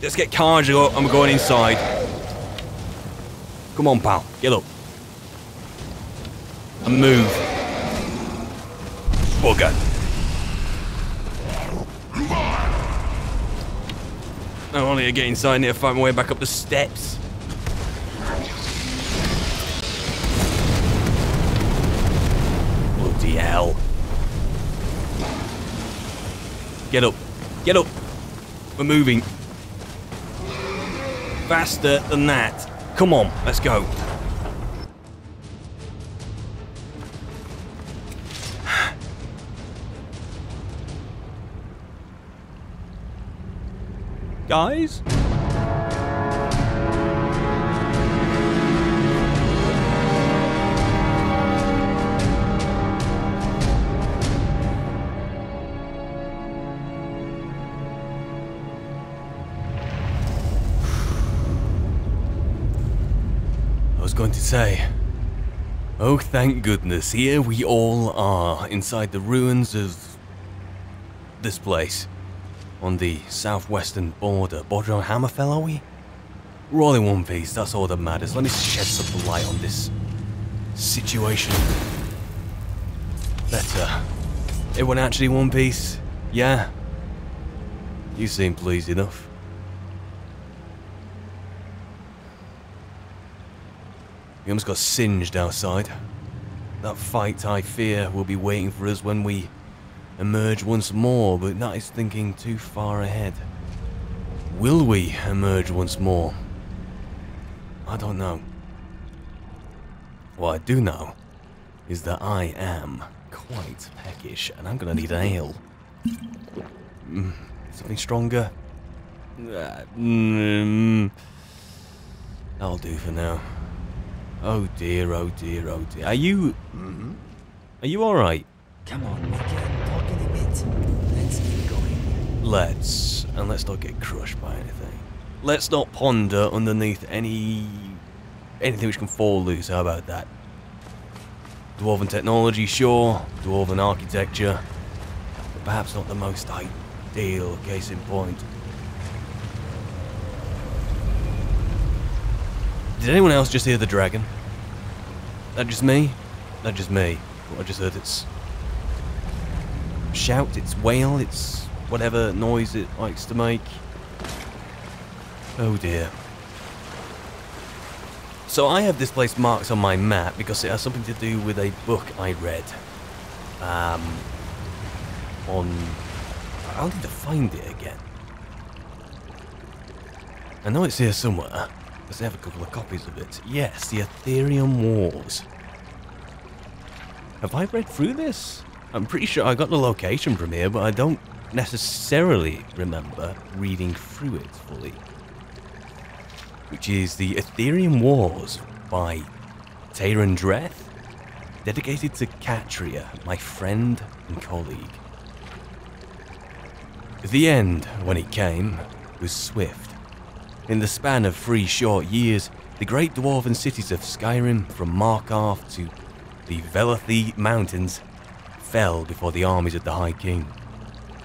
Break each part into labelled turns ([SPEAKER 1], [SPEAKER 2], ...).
[SPEAKER 1] Let's get Karja up and we're going inside. Come on, pal. Get up. And move. Bugger. I only to get inside and need to find my way back up the steps. Bloody hell. Get up. Get up. We're moving. Faster than that. Come on, let's go. Guys? I was going to say, oh thank goodness, here we all are inside the ruins of this place. On the southwestern border on Hammerfell, are we? We're all in one piece, that's all that matters. Let me shed some light on this situation. Better. Everyone actually one piece? Yeah? You seem pleased enough. We almost got singed outside. That fight, I fear, will be waiting for us when we emerge once more, but that is thinking too far ahead. Will we emerge once more? I don't know. What I do know is that I am quite peckish, and I'm gonna need an ale. Something stronger? That'll do for now. Oh dear, oh dear, oh dear. Are you... Are you alright?
[SPEAKER 2] Come on, we can talk in a bit. Let's keep going.
[SPEAKER 1] Let's. And let's not get crushed by anything. Let's not ponder underneath anything which can fall loose. How about that? Dwarven technology, sure. Dwarven architecture. But perhaps not the most ideal case in point. Did anyone else just hear the dragon? That just me? That just me. Well, I just heard its shout, its wail, its whatever noise it likes to make. Oh dear. So I have this place marked on my map because it has something to do with a book I read. I'll need to find it again. I know it's here somewhere. Let's have a couple of copies of it. Yes, the Ethereum Wars. Have I read through this? I'm pretty sure I got the location from here, but I don't necessarily remember reading through it fully. Which is the Ethereum Wars by Taron Dreth, dedicated to Katria, my friend and colleague. The end, when it came, was swift. In the span of 3 short years, the great dwarven cities of Skyrim, from Markarth to the Velathi Mountains, fell before the armies of the High King.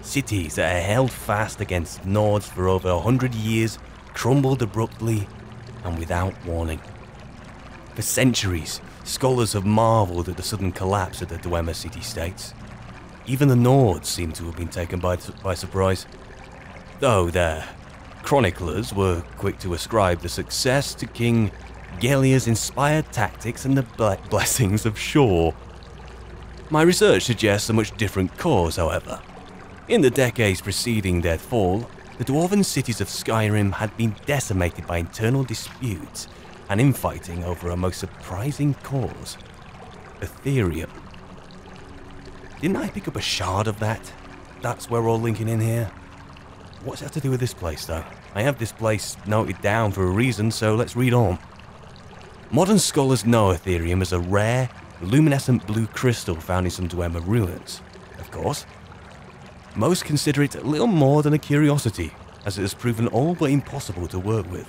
[SPEAKER 1] Cities that had held fast against Nords for over 100 years crumbled abruptly and without warning. For centuries, scholars have marveled at the sudden collapse of the Dwemer city-states. Even the Nords seem to have been taken by surprise, though their chroniclers were quick to ascribe the success to King Gelia's inspired tactics and the blessings of Shor. My research suggests a much different cause, however. In the decades preceding their fall, the dwarven cities of Skyrim had been decimated by internal disputes and infighting over a most surprising cause: Ethereum. Didn't I pick up a shard of that? That's where we're all linking in here. What's that to do with this place, though? I have this place noted down for a reason, so let's read on. Modern scholars know Ethereum as a rare, luminescent blue crystal found in some Dwemer ruins. Of course. Most consider it little more than a curiosity, as it has proven all but impossible to work with.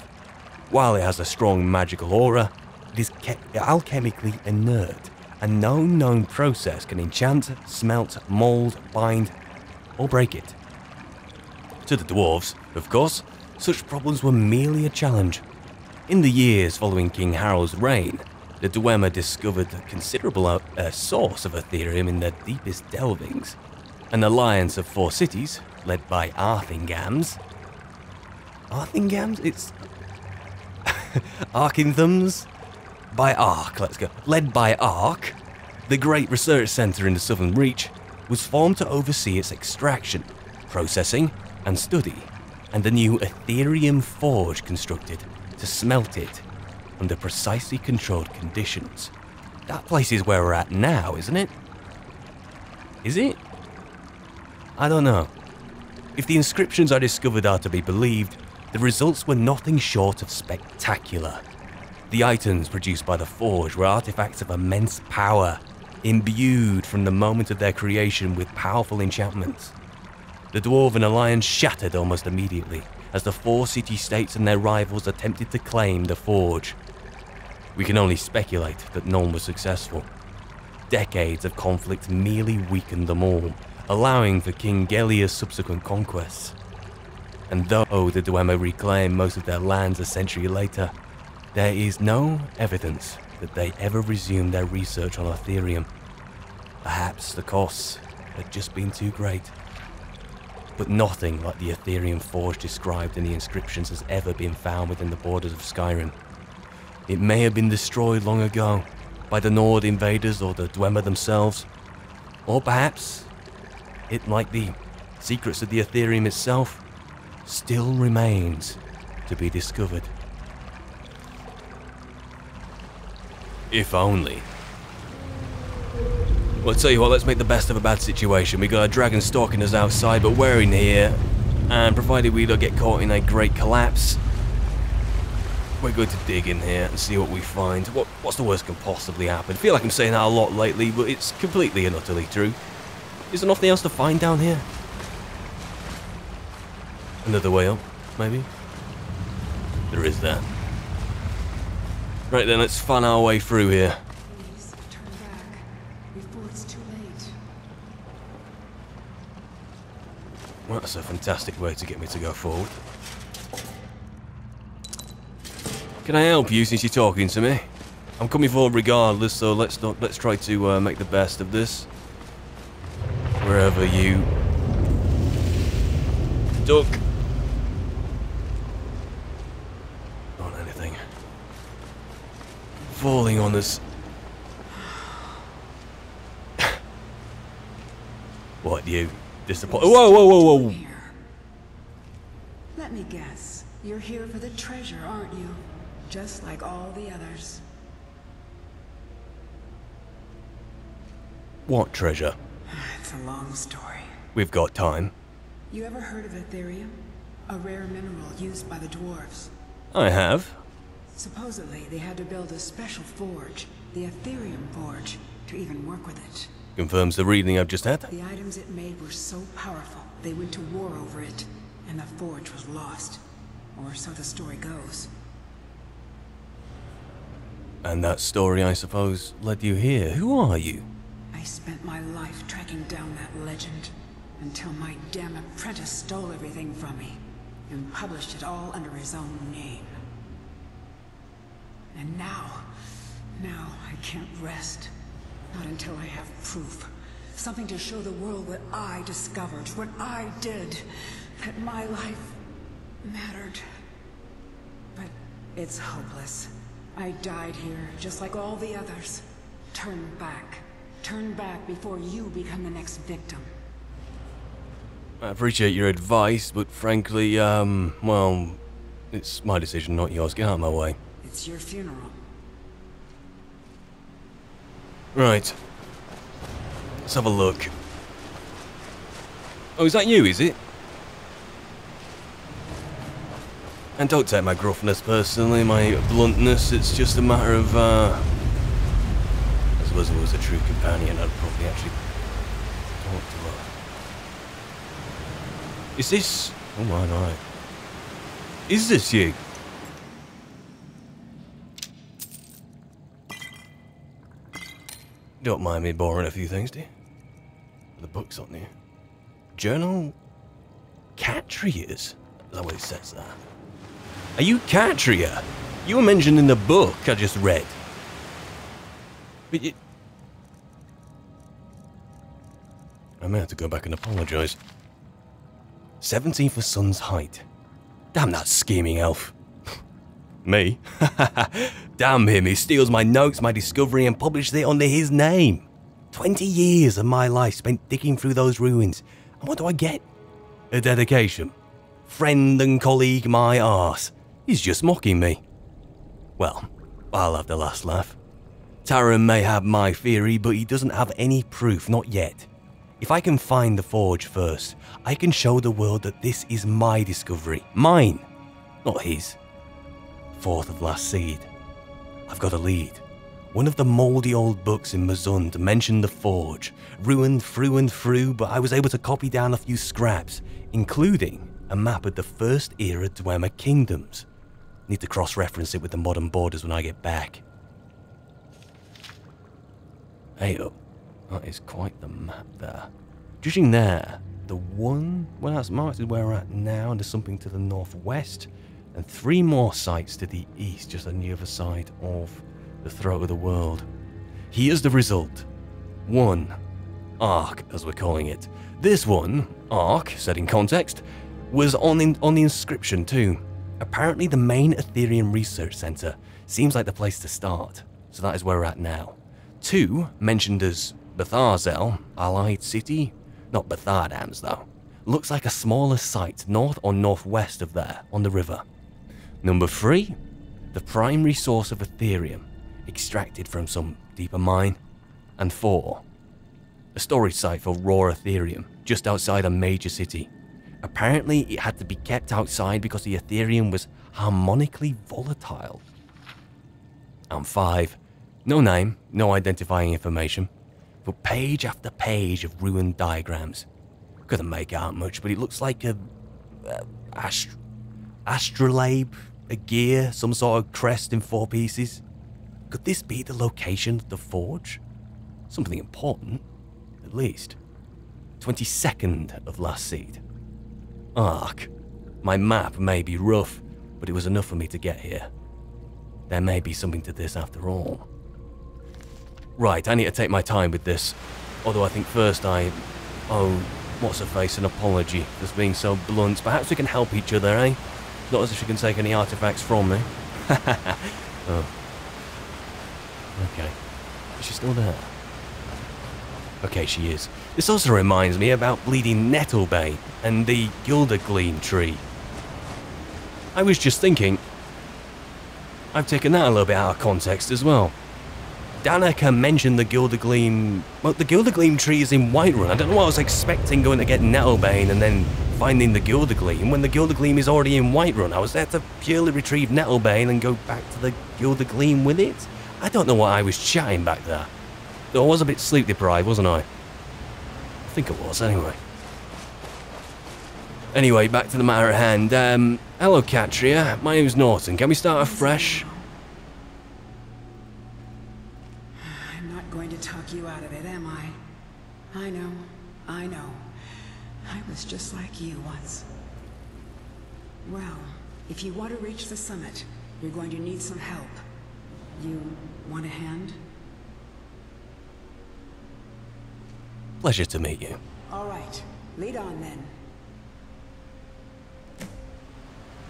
[SPEAKER 1] While it has a strong magical aura, it is alchemically inert, and no known process can enchant, smelt, mould, bind, or break it. To the dwarves, of course, such problems were merely a challenge. In the years following King Harold's reign, the Dwemer discovered a considerable source of Ethereum in their deepest delvings. An alliance of 4 cities, led by Arthingams. Arthingams? It's... Arkinthams? By Ark, let's go. Led by Ark, the great research centre in the Southern Reach, was formed to oversee its extraction, processing, and study, and a new Ethereum forge constructed to smelt it under precisely controlled conditions. That place is where we're at now, isn't it? Is it? I don't know. If the inscriptions I discovered are to be believed, the results were nothing short of spectacular. The items produced by the forge were artifacts of immense power, imbued from the moment of their creation with powerful enchantments. The Dwarven Alliance shattered almost immediately as the 4 city-states and their rivals attempted to claim the forge. We can only speculate that none was successful. Decades of conflict merely weakened them all, allowing for King Gellia's subsequent conquests. And though the Dwemer reclaimed most of their lands a century later, there is no evidence that they ever resumed their research on Ethereum. Perhaps the costs had just been too great. But nothing like the Ethereum forge described in the inscriptions has ever been found within the borders of Skyrim. It may have been destroyed long ago by the Nord invaders or the Dwemer themselves, or perhaps it, like the secrets of the Ethereum itself, still remains to be discovered. If only. Well, I'll tell you what, let's make the best of a bad situation. We got a dragon stalking us outside, but we're in here, and provided we don't get caught in a great collapse, we're going to dig in here and see what we find. What's the worst can possibly happen? I feel like I'm saying that a lot lately, but it's completely and utterly true. Is there nothing else to find down here? Another way up, maybe? There is that. Right then, let's fan our way through here.
[SPEAKER 3] Please turn back before it's too late.
[SPEAKER 1] Well, that's a fantastic way to get me to go forward. Can I help you since you're talking to me? I'm coming forward regardless, so let's try to make the best of this. Wherever you duck. Not anything. Falling on us. What, you disappointed? Whoa, whoa, whoa, whoa!
[SPEAKER 3] Here. Let me guess. You're here for the treasure, aren't you? Just like all the others.
[SPEAKER 1] What treasure?
[SPEAKER 3] It's a long story.
[SPEAKER 1] We've got time.
[SPEAKER 3] You ever heard of Ethereum? A rare mineral used by the dwarves.
[SPEAKER 1] I have.
[SPEAKER 3] Supposedly, they had to build a special forge, the Ethereum Forge, to even work with it.
[SPEAKER 1] Confirms the reading I've just had.
[SPEAKER 3] The items it made were so powerful, they went to war over it, and the forge was lost. Or so the story goes.
[SPEAKER 1] And that story, I suppose, led you here. Who are you?
[SPEAKER 3] I spent my life tracking down that legend, until my damn apprentice stole everything from me, and published it all under his own name. And now I can't rest. Not until I have proof. Something to show the world what I discovered, what I did. That my life mattered. But it's hopeless. I died here, just like all the others. Turn back. Turn back before you become the next victim.
[SPEAKER 1] I appreciate your advice, but frankly, well, it's my decision, not yours. Get out of my way.
[SPEAKER 3] It's your funeral.
[SPEAKER 1] Right. Let's have a look. Oh, is that you, is it? And don't take my gruffness personally, my bluntness, it's just a matter of, I suppose if I was a true companion, I'd probably actually talk to her. Is this... Oh my. Is this you? Don't mind me borrowing a few things, do you? The book's on here. Journal... Catrias? Is that what it says there? Are you Catria? You were mentioned in the book I just read. But you... I may have to go back and apologise. 17 for sun's height. Damn that scheming elf. Me? Damn him, he steals my notes, my discovery, and publishes it under his name. 20 years of my life spent digging through those ruins. And what do I get? A dedication. Friend and colleague my arse. He's just mocking me. Well, I'll have the last laugh. Taran may have my theory, but he doesn't have any proof, not yet. If I can find the forge first, I can show the world that this is my discovery. Mine, not his. Fourth of last seed. I've got a lead. One of the mouldy old books in Mazund mentioned the forge, ruined through and through, but I was able to copy down a few scraps, including a map of the first era Dwemer kingdoms. Need to cross-reference it with the modern borders when I get back. Hey up, that is quite the map there. Judging there, the one where that's marked is where we're at now, and there's something to the northwest, and 3 more sites to the east, just on the other side of the throat of the world. Here's the result. 1. Ark, as we're calling it. This one, Ark, set in context, was on the inscription too. Apparently the main Ethereum research center seems like the place to start, so that is where we're at now. 2, mentioned as Betharzel, Allied City, not Bethardams though. Looks like a smaller site north or northwest of there, on the river. Number 3, the primary source of Ethereum, extracted from some deeper mine. And 4, a storage site for raw Ethereum, just outside a major city. Apparently it had to be kept outside because the Ethereum was harmonically volatile. And 5, no name, no identifying information, but page after page of ruined diagrams. Couldn't make out much, but it looks like a astrolabe, a gear, some sort of crest in 4 pieces. Could this be the location of the forge? Something important, at least. 22nd of last seed. Ark. My map may be rough, but it was enough for me to get here. There may be something to this after all. Right, I need to take my time with this. Although I think first I owe what's-her-face an apology for being so blunt. Perhaps we can help each other, eh? Not as if she can take any artifacts from me. Oh. Okay. Is she still there? Okay, she is. This also reminds me about bleeding Nettlebane and the Gildergleam tree. I was just thinking, I've taken that a little bit out of context as well. Danica mentioned the Gildergleam... Well, the Gildergleam tree is in Whiterun. I don't know what I was expecting going to get Nettlebane and then finding the Gildergleam when the Gildergleam is already in Whiterun. I was there to purely retrieve Nettlebane and go back to the Gildergleam with it. I don't know what I was chatting back there. Though I was a bit sleep deprived, wasn't I? I think it was, anyway. Anyway, back to the matter at hand. Hello, Catria. My name's Norton. Can we start afresh?
[SPEAKER 3] I'm not going to talk you out of it, am I? I know. I was just like you once. Well, if you want to reach the summit, you're going to need some help. You want a hand?
[SPEAKER 1] Pleasure to meet you.
[SPEAKER 3] All right. Lead on, then.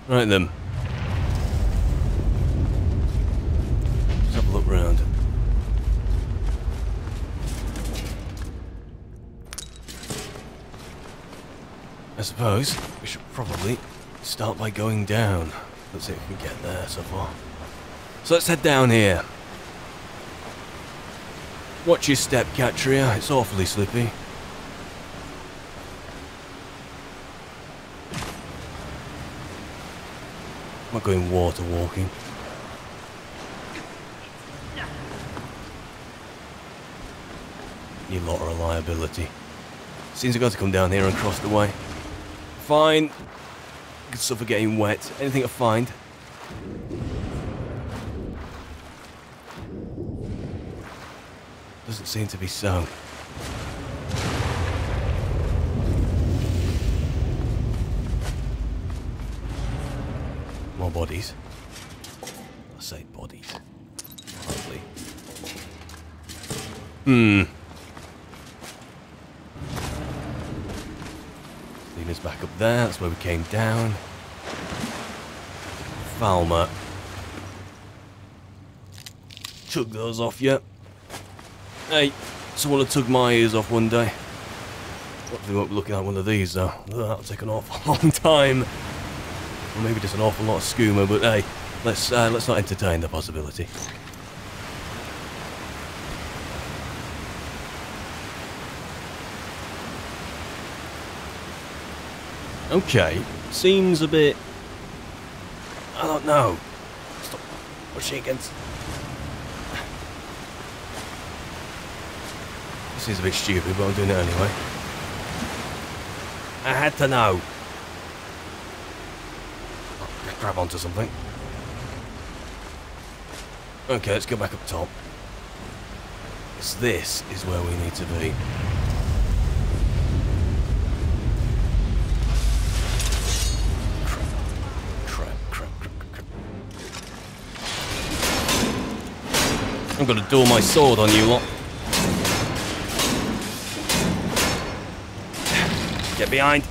[SPEAKER 1] Right then. Let's have a look round. I suppose we should probably start by going down. Let's see if we can get there so far. So let's head down here. Watch your step, Catria. It's awfully slippy. I'm not going water walking. You lot are a liability. Seems I've got to come down here and cross the way. Fine. Could suffer getting wet. Anything to find? Doesn't seem to be so. More bodies. I say bodies. Hardly. Lead us back up there. That's where we came down. Falmer. Took those off yet? Hey, someone had took my ears off one day. Hopefully we won't be looking at one of these though. That'll take an awful long time. Or maybe just an awful lot of skooma, but hey, let's not entertain the possibility. Okay, seems a bit... I don't know. Stop pushing against... This is a bit stupid, but I'm doing it anyway. I had to know. Oh, grab onto something. Okay, let's go back up top. Because this is where we need to be. I'm gonna duel my sword on you lot. Get behind.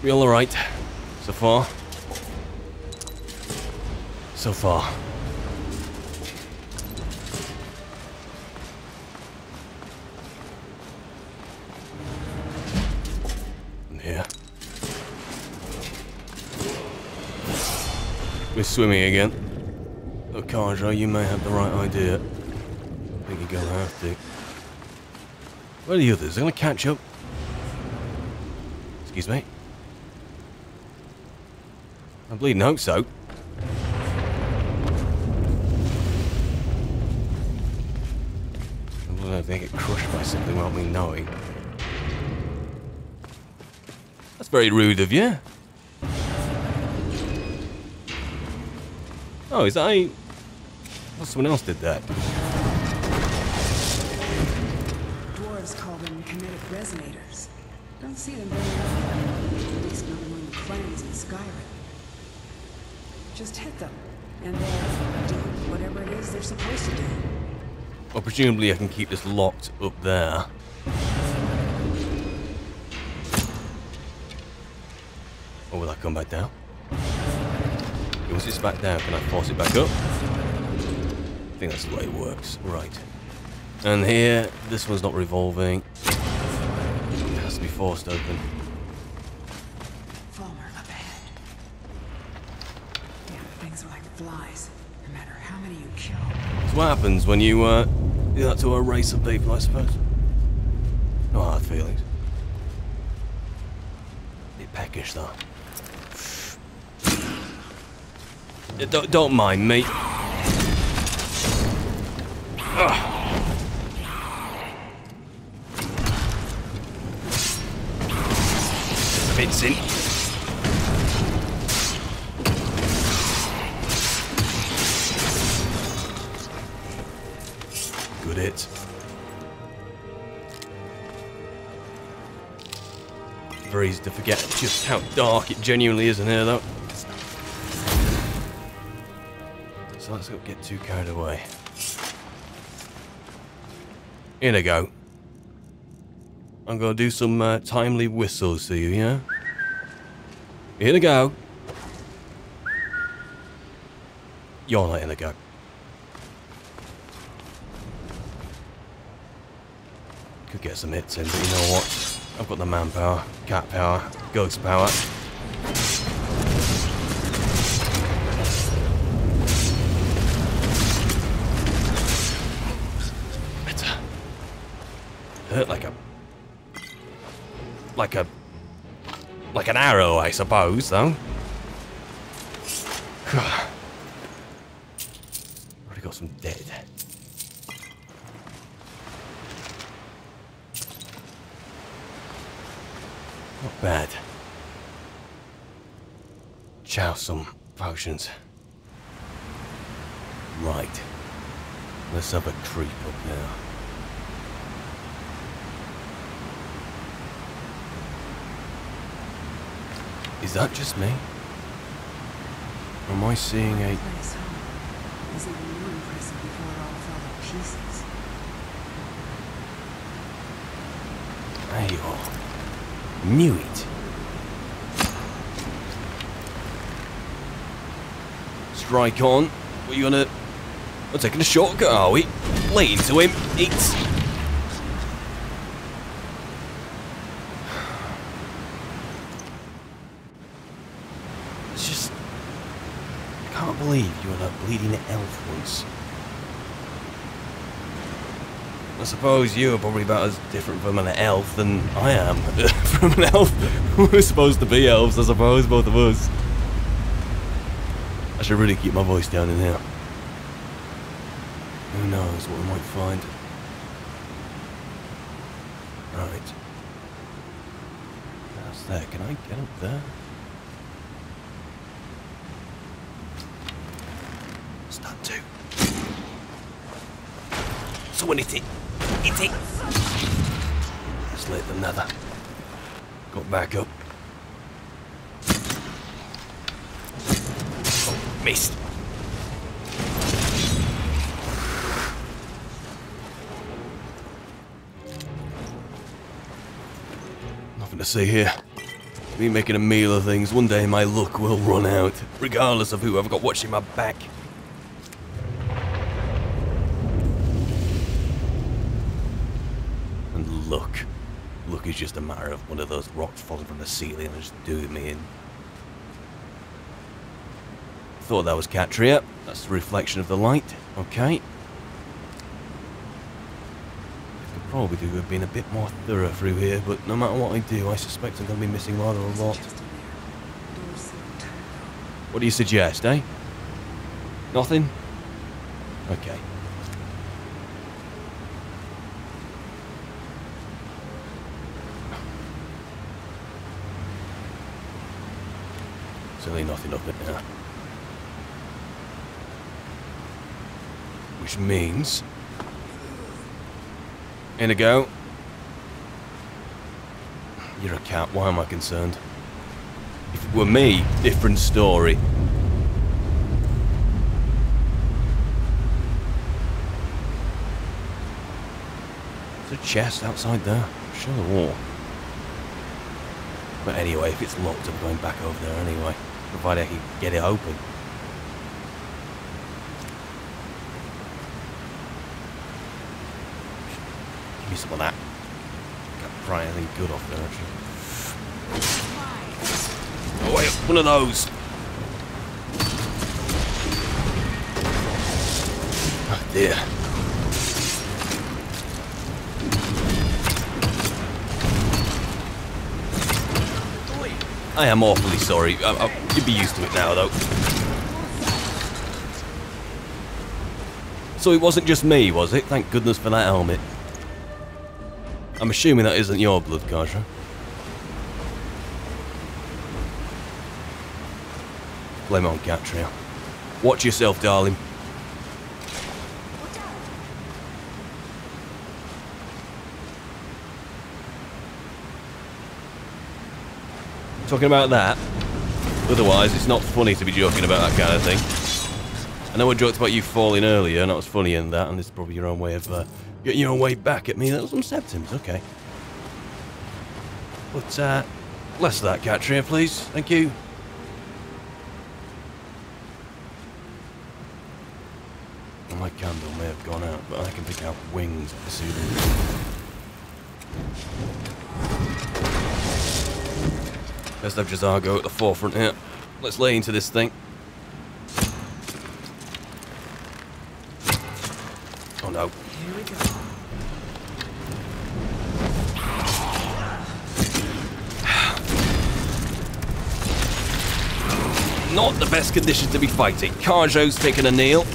[SPEAKER 1] We all alright? So far? So far. And here. We're swimming again. Look, Karja, you may have the right idea. I think you're gonna have to. Where are the others? They're gonna catch up. Excuse me. I bleeding hope so. I don't know if they get crushed by something without me knowing. That's very rude of you. Oh, is that a... Oh, someone else did that.
[SPEAKER 3] Dwarves call them kinetic resonators. Don't see them very often, at least not among the clans in Skyrim. Just hit them, and they'll do whatever it is they're supposed to do.
[SPEAKER 1] Well, presumably I can keep this locked up there. Or will I come back down? Once it's back down, can I force it back up? I think that's the way it works. Right. And here, this one's not revolving. It has to be forced open.
[SPEAKER 3] Falmer up ahead. Yeah, things are like flies. No matter how many you kill.
[SPEAKER 1] That's what happens when you do that to a race of people, I suppose. No hard feelings. A bit peckish, though. Don't mind me. Fits in. Good hit. Very easy to forget just how dark it genuinely is in here, though. So let's not get too carried away. In I go. I'm gonna do some timely whistles to you, yeah? In I go. You're not in a go. Could get some hits in, but you know what? I've got the manpower, cat power, ghost power. Hurt like an arrow, I suppose, though. Already got some dead. Not bad. Chow some potions. Right. Let's have a creep up now. Is that just me? Or am I seeing a...
[SPEAKER 3] Place, huh? It was even more impressive before it all fell to pieces.
[SPEAKER 1] There you are. Knew it. Strike on. What are you gonna... We're taking a shortcut, are we? Lay into him. It's... It's just... I can't believe you were that bleeding elf once. I suppose you are probably about as different from an elf than I am from an elf. We're supposed to be elves, I suppose, both of us. I should really keep my voice down in here. Who knows what we might find. Right. That's there. Can I get up there? Stand to. Someone hit it. Hit it. Slit the nether. Got back up. Oh, missed. Nothing to see here. Me making a meal of things. One day my luck will run out, regardless of who I've got watching my back. Luck. Luck is just a matter of one of those rocks falling from the ceiling and just doing me in. Thought that was Catria. That's the reflection of the light. Okay. I could probably do with being a bit more thorough through here, but no matter what I do, I suspect I'm going to be missing rather a lot. What do you suggest, eh? Nothing? Okay. Certainly nothing up it now. Which means... In a go. You're a cat, why am I concerned? If it were me, different story. There's a chest outside there. I'm sure there were. But anyway, if it's locked, I'm going back over there anyway. Provided I can get it open. Give me some of that. Can't pry anything good off there, actually. Oh wait, one of those. Oh dear. I am awfully sorry. You'd be used to it now, though. So it wasn't just me, was it? Thank goodness for that helmet. I'm assuming that isn't your blood, Kasha. Blame it on Catria. Watch yourself, darling. Talking about that. Otherwise, it's not funny to be joking about that kind of thing. I know I joked about you falling earlier, and I was funny in that, and this is probably your own way of getting your own way back at me. That was some symptoms, okay. But, less of that, Catria, please. Thank you. Well, my candle may have gone out, but I can pick out wings of the ceiling. Best have Jazargo at the forefront here. Let's lay into this thing. Oh no.
[SPEAKER 3] Here we go.
[SPEAKER 1] Not the best conditions to be fighting. Karjo's taking a kneel.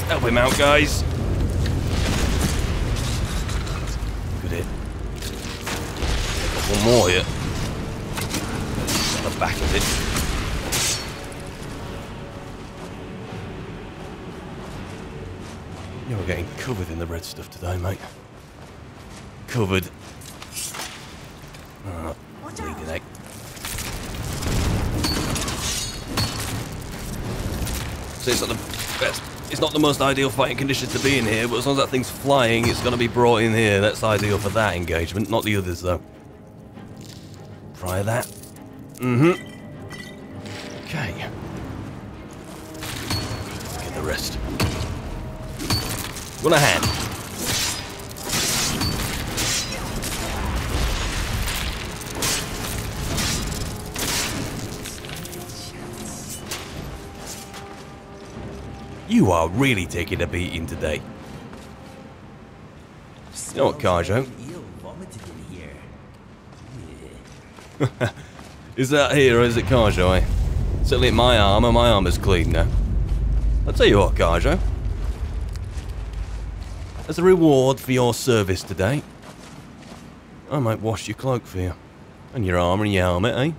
[SPEAKER 1] Help him out, guys. Good hit. Got one more here. On the back of it. You're getting covered in the red stuff today, mate. Covered. Bleeding egg. So it's not the best. It's not the most ideal fighting conditions to be in here, but as long as that thing's flying, it's going to be brought in here. That's ideal for that engagement, not the others, though. Try that. Mm-hmm. Okay. Get the rest. One a hand. You are really taking a beating today. You know what, Carjo? Is that here or is it Carjo, eh? Certainly at my armor's clean now. I'll tell you what, Carjo. As a reward for your service today, I might wash your cloak for you. And your armor and your helmet, eh?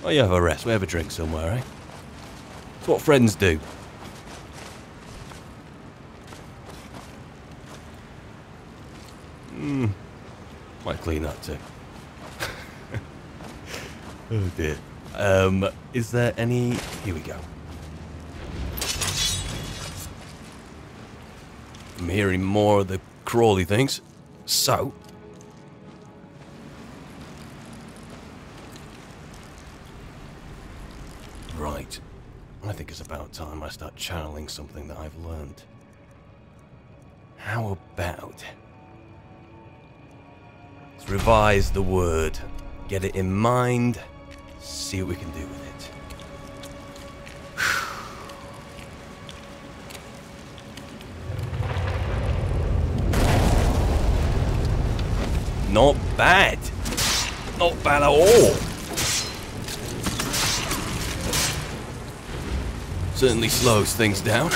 [SPEAKER 1] Oh, you have a rest, we have a drink somewhere, eh? It's what friends do. Might clean that too. Oh dear. Is there any... Here we go. I'm hearing more of the crawly things. So... Right. I think it's about time I start channeling something that I've learned. How about... Let's revise the word. Get it in mind. See what we can do with it. Not bad. Not bad at all. Certainly slows things down.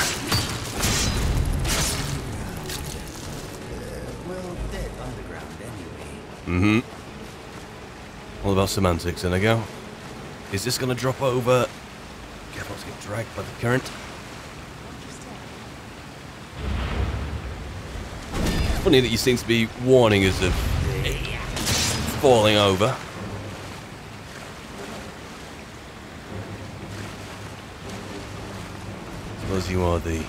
[SPEAKER 1] Mm-hmm. All about semantics, and I go. Is this going to drop over? Careful not to get dragged by the current. It's funny that you seem to be warning us of it falling over. Suppose you are the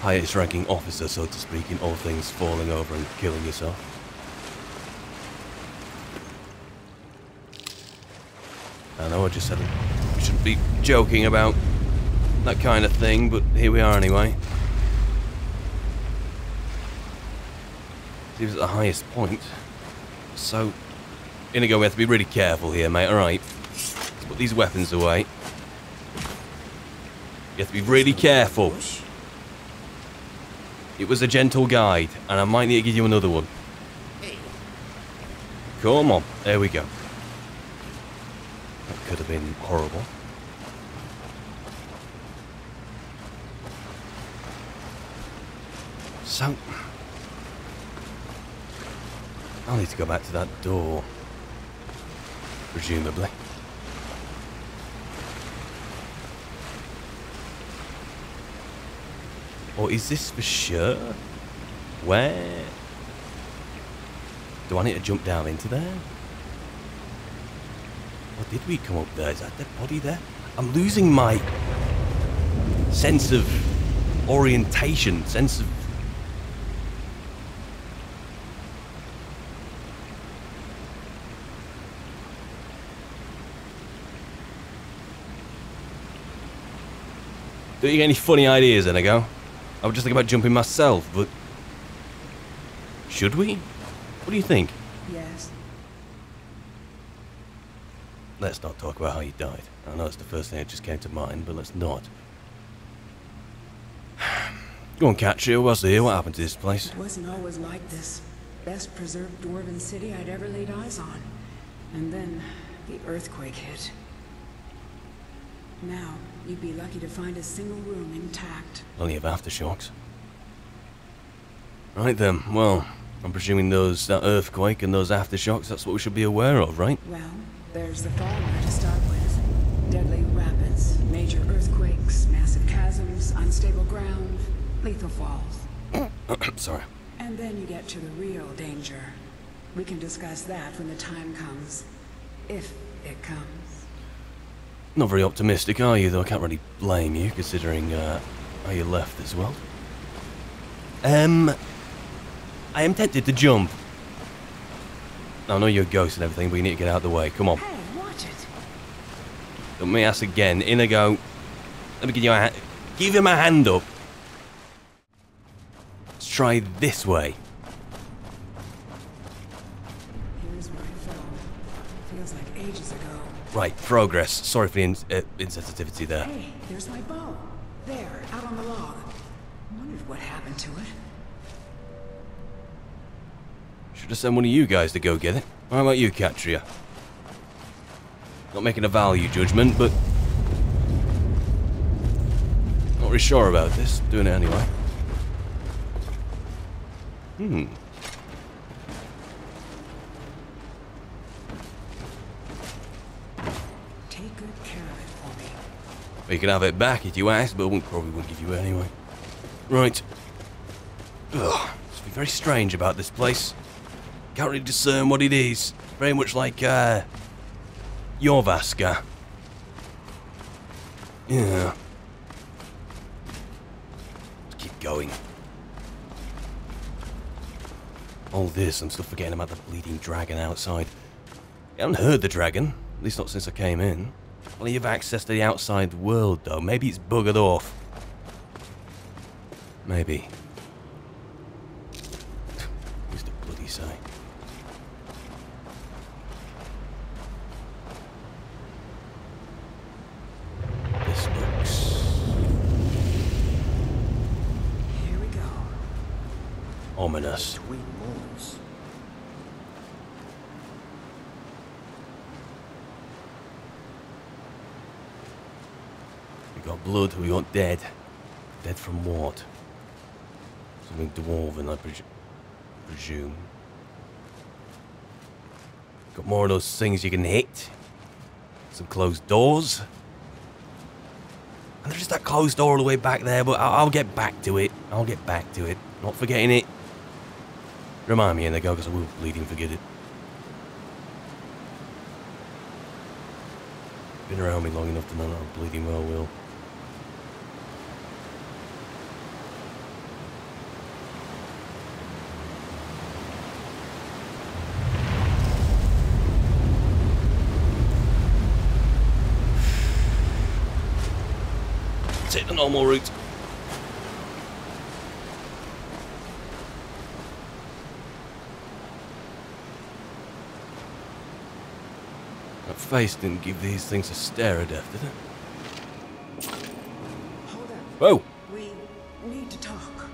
[SPEAKER 1] highest ranking officer, so to speak, in all things falling over and killing yourself. I know I just said we shouldn't be joking about that kind of thing, but here we are anyway. Seems at the highest point. So, Inigo, we have to be really careful here, mate, alright? Let's put these weapons away. You have to be really careful. It was a gentle guide, and I might need to give you another one. Come on, there we go. That could have been horrible. So, I'll need to go back to that door. Presumably. Or is this for sure? Where? Do I need to jump down into there? Or did we come up there? Is that dead body there? I'm losing my sense of orientation, sense of... Don't you get any funny ideas, Inigo? I was just thinking about jumping myself, but... Should we? What do you think?
[SPEAKER 3] Yes.
[SPEAKER 1] Let's not talk about how you died. I know it's the first thing that just came to mind, but let's not. Go on, Catcher, who else here? What happened to this place?
[SPEAKER 3] It wasn't always like this. Best preserved dwarven city I'd ever laid eyes on. And then the earthquake hit. Now, you'd be lucky to find a single room intact.
[SPEAKER 1] Plenty of aftershocks. Right then, well, I'm presuming that earthquake and those aftershocks, that's what we should be aware of, right?
[SPEAKER 3] Well, there's the fauna to start with. Deadly rapids, major earthquakes, massive chasms, unstable ground, lethal falls.
[SPEAKER 1] Sorry.
[SPEAKER 3] And then you get to the real danger. We can discuss that when the time comes. If it comes.
[SPEAKER 1] Not very optimistic, are you? Though I can't really blame you, considering how you left as well. I am tempted to jump. I know you're a ghost and everything, but you need to get out of the way. Come on.
[SPEAKER 3] Hey, watch it.
[SPEAKER 1] Let me ask again. In I go. Let me give you a hand. Give him a hand up. Let's try this way.
[SPEAKER 3] Here's where I fell. Feels like ages ago.
[SPEAKER 1] Right, progress. Sorry for the insensitivity there.
[SPEAKER 3] Hey, there's my bow. There, out on the log. Wondered what happened to it.
[SPEAKER 1] Should have sent one of you guys to go get it. How about you, Katria? Not making a value judgment, but not really sure about this. Doing it anyway.
[SPEAKER 3] Take good care of it for me.
[SPEAKER 1] You can have it back if you ask, but probably wouldn't give you it anyway. Right. Ugh, something very strange about this place. Can't really discern what it is. Very much like, Jorvaska. Yeah. Let's keep going. All this, I'm still forgetting about the bleeding dragon outside. I haven't heard the dragon, at least not since I came in. Well, you have access to the outside world, though. Maybe it's buggered off. Maybe. Who's the bloody say? This looks
[SPEAKER 3] Here we go.
[SPEAKER 1] ominous.
[SPEAKER 2] Between moons.
[SPEAKER 1] We got blood, we got dead. Dead from what? Something dwarven, I presume. Got more of those things you can hit. Some closed doors. And there's just that closed door all the way back there, but I'll get back to it. I'll get back to it. Not forgetting it. Remind me in the go, because I will bleeding forget it. Been around me long enough to know that I bleeding well will. Take the normal route. That face didn't give these things a stare of death, did it?
[SPEAKER 3] Hold up.
[SPEAKER 1] Whoa!
[SPEAKER 3] We need to talk.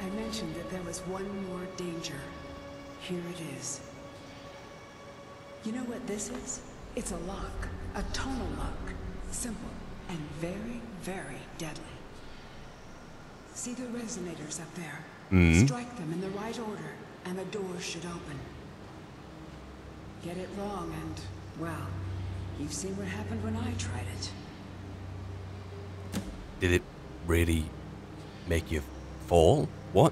[SPEAKER 3] I mentioned that there was one more danger. Here it is. You know what this is? It's a lock. A tonal lock. Simple. And very, very deadly. See the resonators up there? Strike them in the right order, and the doors should open. Get it wrong, and, well, you've seen what happened when I tried it.
[SPEAKER 1] Did it really make you fall? What?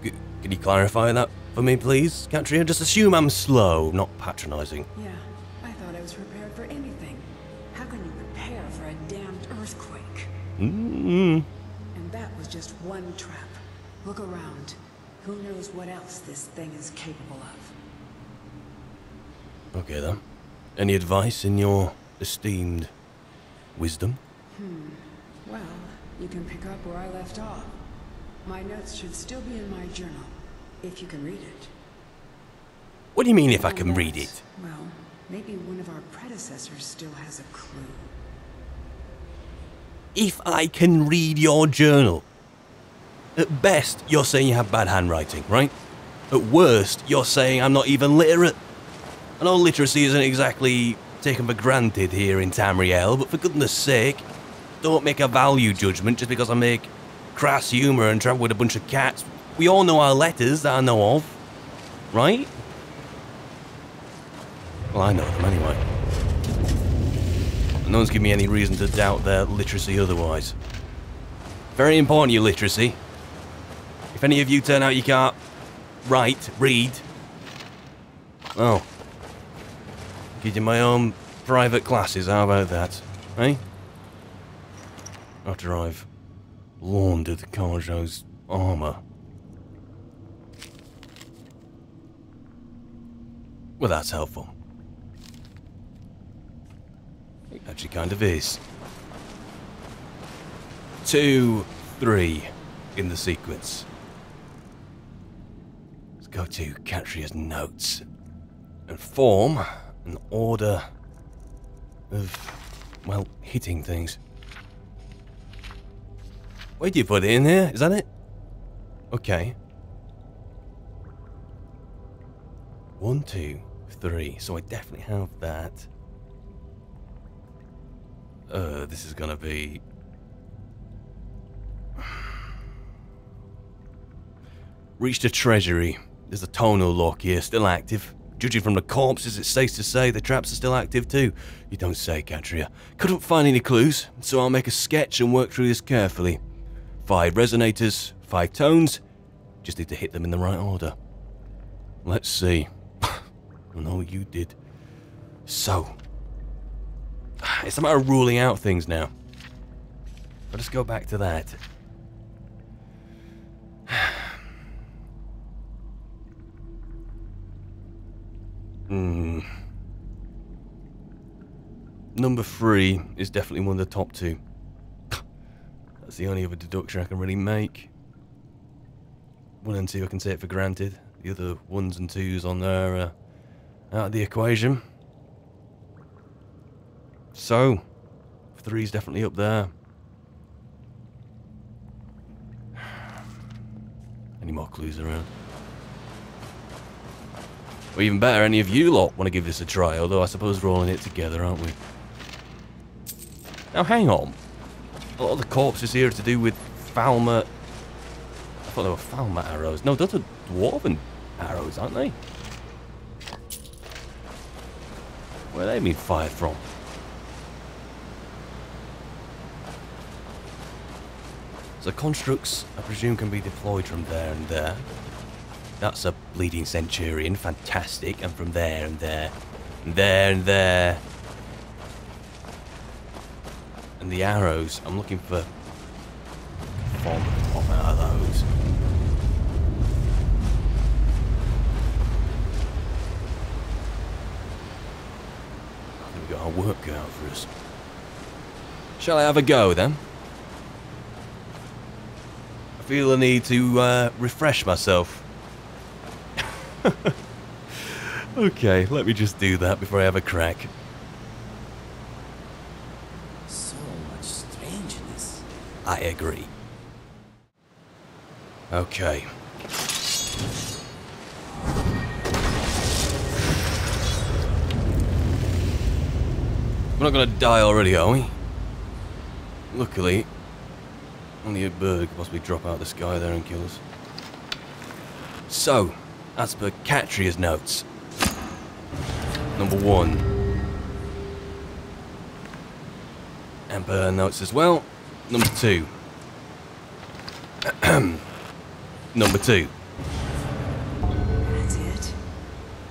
[SPEAKER 1] Can you clarify that for me, please, Katria? Just assume I'm slow, not patronizing.
[SPEAKER 3] Yeah, I thought I was prepared for anything. How can you prepare for a damned earthquake? And that was just one trap. Look around. Who knows what else this thing is capable of?
[SPEAKER 1] Okay then. Any advice in your esteemed wisdom?
[SPEAKER 3] Well, you can pick up where I left off. My notes should still be in my journal, if you can read it.
[SPEAKER 1] What do you mean if I can
[SPEAKER 3] Unless,
[SPEAKER 1] read it?
[SPEAKER 3] Well, maybe one of our predecessors still has a clue.
[SPEAKER 1] If I can read your journal? At best, you're saying you have bad handwriting, right? At worst, you're saying I'm not even literate. I know literacy isn't exactly taken for granted here in Tamriel, but for goodness sake, don't make a value judgment just because I make crass humour and travel with a bunch of cats. We all know our letters that I know of, right? Well, I know them anyway. And no one's given me any reason to doubt their literacy otherwise. Very important, your literacy. If any of you turn out you can't read, well, give you my own private classes, how about that? Eh? After I've laundered Karjo's armour. Well, that's helpful. It actually kind of is. 2, 3 in the sequence. Let's go to Catria's notes and form an order of, well, hitting things. Where do you put it in here? Is that it? Okay. 1, 2, 3. So I definitely have that. This is gonna be... Reached a treasury. There's a tonal lock here, still active. Judging from the corpses, it's safe to say the traps are still active too. You don't say, Catria. Couldn't find any clues, so I'll make a sketch and work through this carefully. 5 resonators, 5 tones. Just need to hit them in the right order. Let's see. I know you did. So, it's a matter of ruling out things now. Let us go back to that. Number 3 is definitely one of the top 2. That's the only other deduction I can really make. 1 and 2 I can take for granted. The other 1s and 2s on there are out of the equation. So, 3's definitely up there. Any more clues around? Or even better, any of you lot want to give this a try, although I suppose we're all in it together, aren't we? Now hang on. A lot of the corpses here are to do with Falmer... I thought they were Falmer arrows. No, those are Dwarven arrows, aren't they? Where are they being fired from? So constructs, I presume, can be deployed from there and there. That's a bleeding centurion, fantastic. And from there and there, and there and there. And the arrows, I'm looking for form to pop out of those. I think we've got our work cut out for us. Shall I have a go then? I feel the need to refresh myself. Okay, let me just do that before I have a crack.
[SPEAKER 2] So much strangeness.
[SPEAKER 1] I agree. Okay. We're not gonna die already, are we? Luckily, only a bird could possibly drop out of the sky there and kill us. So, as per Catria's notes, number 1. And per her notes as well, number 2. Number 2.
[SPEAKER 3] That's it.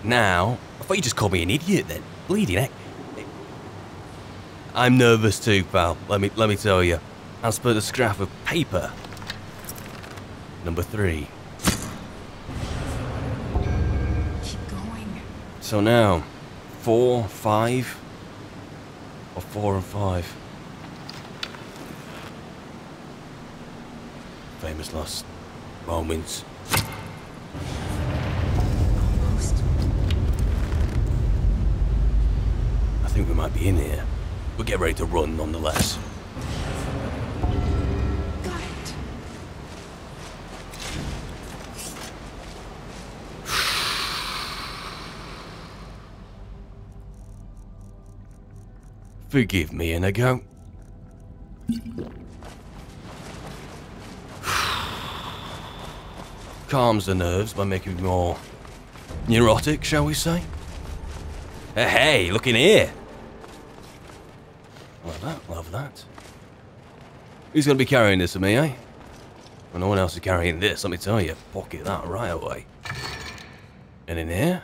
[SPEAKER 1] Now, I thought you just called me an idiot then. Bleeding heck. I'm nervous too, pal. Let me tell you. As per the scrap of paper. Number 3.
[SPEAKER 3] Keep going.
[SPEAKER 1] So now, 4, 5, or 4 and 5. Famous last moments.
[SPEAKER 3] Almost.
[SPEAKER 1] I think we might be in here. But get ready to run nonetheless.
[SPEAKER 3] Got it.
[SPEAKER 1] Forgive me, Inigo. Calms the nerves by making me more neurotic, shall we say? Hey, look in here! Love that, love that. Who's going to be carrying this for me, eh? Well, no one else is carrying this, let me tell you. Pocket that right away. And in here?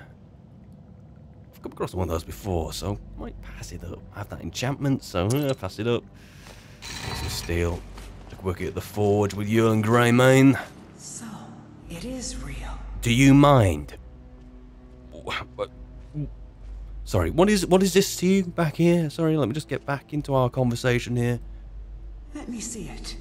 [SPEAKER 1] I've come across one of those before, so I might pass it up. I have that enchantment, so pass it up. Get some steel. Took work at the forge with you and Greymane.
[SPEAKER 3] So, it is real.
[SPEAKER 1] Do you mind? Sorry, what is this to you back here? Sorry, let me just get back into our conversation here.
[SPEAKER 3] Let me see it.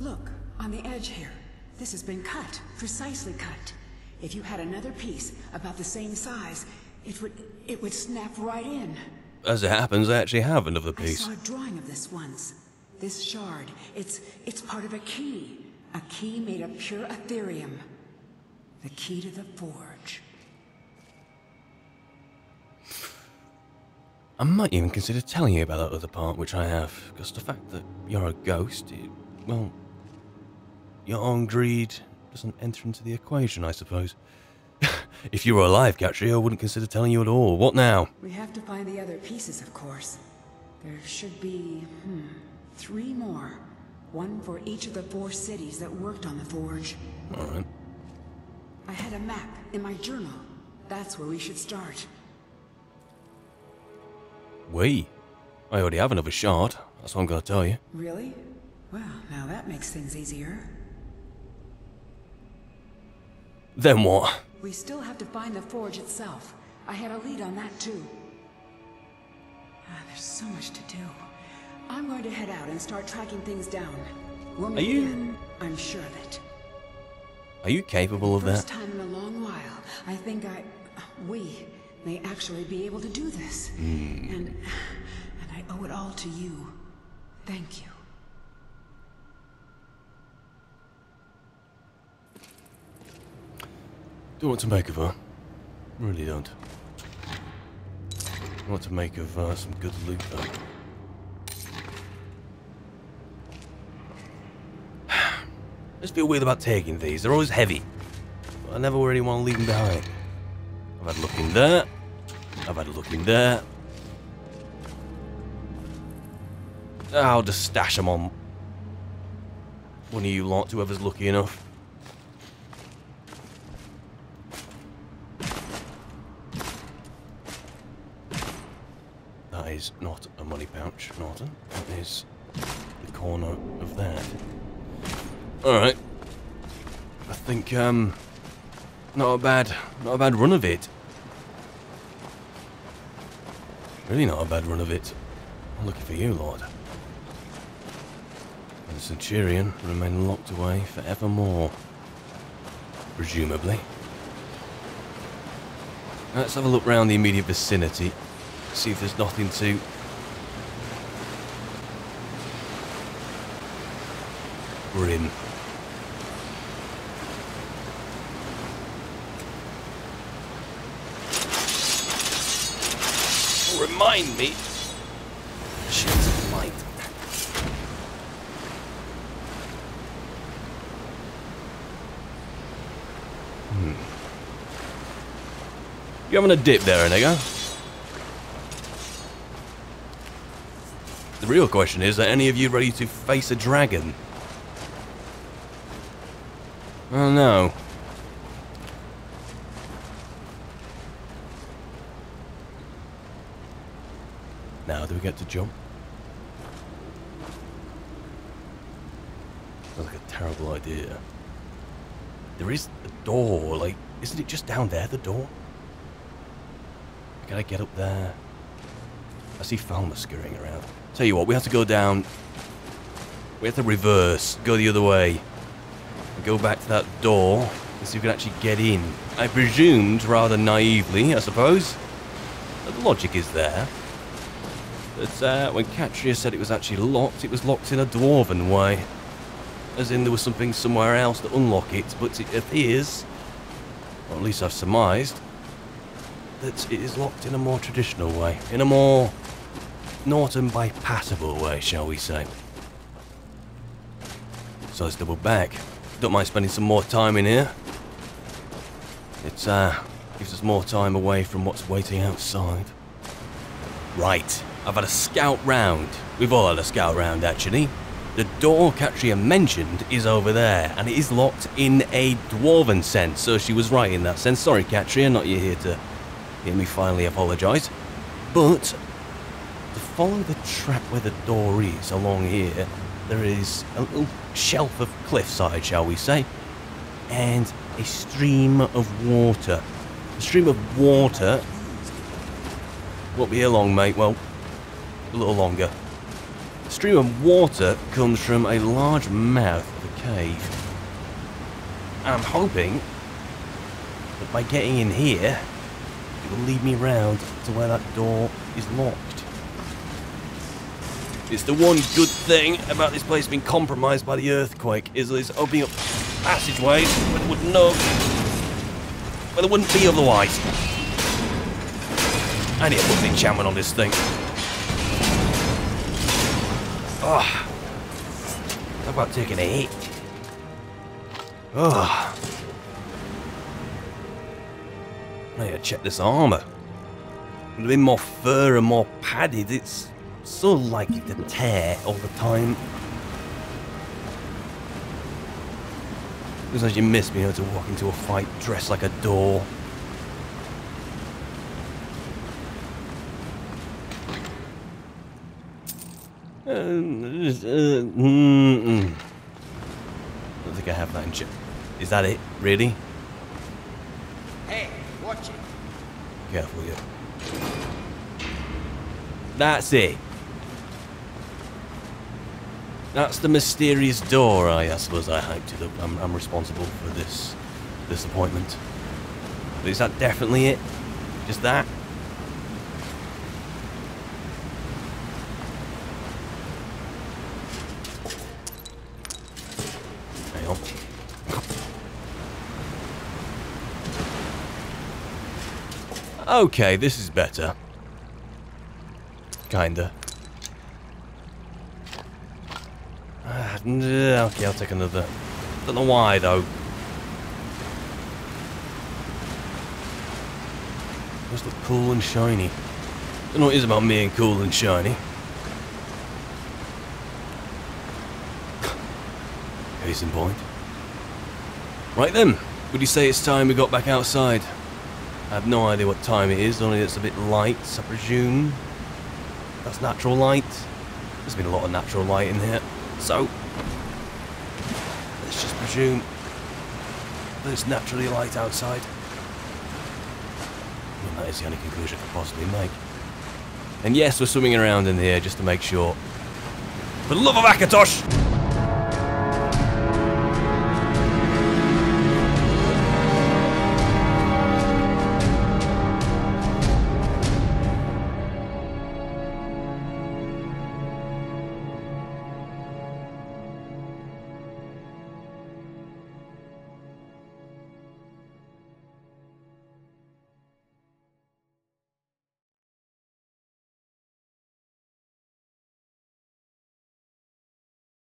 [SPEAKER 3] Look, on the edge here. This has been cut, precisely cut. If you had another piece about the same size, it would snap right in.
[SPEAKER 1] As it happens, I actually have another piece.
[SPEAKER 3] I saw a drawing of this once. This shard, it's part of a key. A key made of pure Ethereum. The key to the forge.
[SPEAKER 1] I might even consider telling you about that other part, which I have, because the fact that you're a ghost, well, your own greed doesn't enter into the equation, I suppose. If you were alive, Katri, I wouldn't consider telling you at all. What now?
[SPEAKER 3] We have to find the other pieces, of course. There should be, 3 more. 1 for each of the 4 cities that worked on the forge.
[SPEAKER 1] Alright.
[SPEAKER 3] I had a map in my journal. That's where we should start.
[SPEAKER 1] I already have another shard. That's what I'm going to tell you.
[SPEAKER 3] Really? Well, now that makes things easier.
[SPEAKER 1] Then what?
[SPEAKER 3] We still have to find the forge itself. I had a lead on that too. There's so much to do. I'm going to head out and start tracking things down. We'll meet again. I'm sure of it.
[SPEAKER 1] Are you capable of that?
[SPEAKER 3] First time in a long while. I think we may actually be able to do this. And I owe it all to you. Thank you.
[SPEAKER 1] Don't know what to make of her. Really don't. Don't know what to make of some good loot though. I just feel weird about taking these. They're always heavy. But I never really want to leave them behind. I've had a look in there. I've had a look in there. I'll just stash them on one of you lot, whoever's lucky enough. That is not a money pouch, Norton. That is the corner of that. Alright. I think, not a bad run of it. Really not a bad run of it. I'm looking for you, Lord. And the Centurion remain locked away forevermore. Presumably. Let's have a look round the immediate vicinity. See if there's nothing to... grim. Remind me. Shields of light. You having a dip there, Inigo? The real question is, are any of you ready to face a dragon? Oh no. Now do we get to jump? Sounds like a terrible idea. There is a door, like, isn't it just down there, the door? Can I get up there? I see Falmer scurrying around. Tell you what, we have to go down. We have to reverse, go the other way. And go back to that door and see if we can actually get in. I presumed, rather naively, I suppose, that the logic is there. But when Katria said it was actually locked, it was locked in a dwarven way. As in there was something somewhere else to unlock it, but it appears, or at least I've surmised, that it is locked in a more traditional way. In a more Norton bypassable way, shall we say. So let's double back. Don't mind spending some more time in here. It gives us more time away from what's waiting outside. Right, I've had a scout round. We've all had a scout round, actually. The door Katria mentioned is over there, and it is locked in a dwarven sense, so she was right in that sense. Sorry, Katria, not you here to hear me finally apologise. But, to follow the track where the door is along here, there is a little shelf of cliffside, shall we say, and a stream of water. The stream of water won't be here long, mate. Well, a little longer. The stream of water comes from a large mouth of a cave. And I'm hoping that by getting in here, it will lead me round to where that door is locked. It's the one good thing about this place being compromised by the earthquake, is that it's opening up passageways where there wouldn't be otherwise. I need to put the enchantment on this thing. Oh, how about taking a hit? Oh, I need to check this armour. With a bit more fur and more padded, it's so likely to tear all the time. Looks like you missed me, to walk into a fight dressed like a door. I don't think I have that in check. Is that it? Really?
[SPEAKER 2] Hey, watch it.
[SPEAKER 1] Careful, yeah. That's it. That's the mysterious door. I suppose I hyped it up. I'm responsible for this disappointment. But is that definitely it? Just that? Hang on. Okay, this is better. Kinda. Okay, I'll take another. Don't know why though. Those look cool and shiny. Don't know what it is about me and cool and shiny. Case in point. Right then, would you say it's time we got back outside? I have no idea what time it is, only it's a bit light, I presume. That's natural light. There's been a lot of natural light in here, so let's just presume that it's naturally light outside. And that is the only conclusion I could possibly make. And yes, we're swimming around in here just to make sure. For the love of Akatosh!